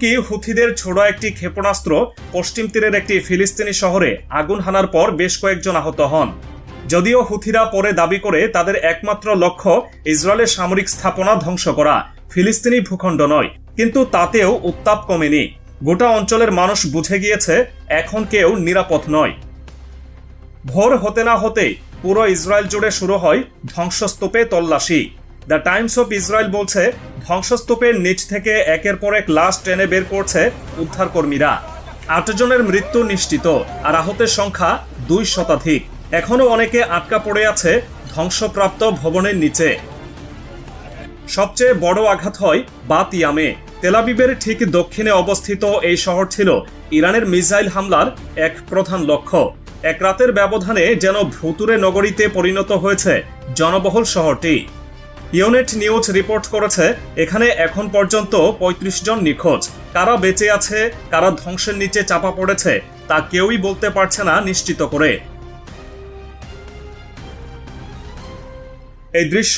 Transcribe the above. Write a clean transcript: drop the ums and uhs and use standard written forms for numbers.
কি হুথিদের ছোড়া একটি ক্ষেপণাস্ত্র পশ্চিম তীরের একটি ফিলিস্তিনি শহরে আগুন হানার পর বেশ কয়েকজন আহত হন। যদিও হুথিরা পরে দাবি করে তাদের একমাত্র লক্ষ্য ইসরায়েলের সামরিক স্থাপনা ধ্বংস করা, ফিলিস্তিনি ভূখণ্ড নয়, কিন্তু তাতেও উত্তাপ কমেনি। গোটা অঞ্চলের মানুষ বুঝে গিয়েছে এখন কেউ নিরাপদ নয়। ভোর হতে না হতেই পুরো ইসরায়েল জুড়ে শুরু হয় ধ্বংসস্তূপে তল্লাশি। দ্য টাইমস অফ ইসরায়েল বলছে, ধ্বংসস্তূপের নিচ থেকে একের পর এক লাশ টেনে বের করছে উদ্ধারকর্মীরা। ৮ জনের মৃত্যু নিশ্চিত, আর আহতের সংখ্যা ২ শতাধিক। এখনও অনেকে আটকা পড়ে আছে ধ্বংসপ্রাপ্ত ভবনের নিচে। সবচেয়ে বড় আঘাত হয় বাত ইয়ামে। তেল আবিবের ঠিক দক্ষিণে অবস্থিত এই শহর ছিল ইরানের মিসাইল হামলার এক প্রধান লক্ষ্য। এক রাতের ব্যবধানে যেন ভুতুরে নগরীতে পরিণত হয়েছে জনবহুল শহরটি। ইউনেট নিউজ রিপোর্ট করেছে, এখানে এখন পর্যন্ত ৩৫ জন নিখোঁজ। কারা বেঁচে আছে, কারা ধ্বংসের নিচে চাপা পড়েছে তা কেউই বলতে পারছে না নিশ্চিত করে। এই দৃশ্য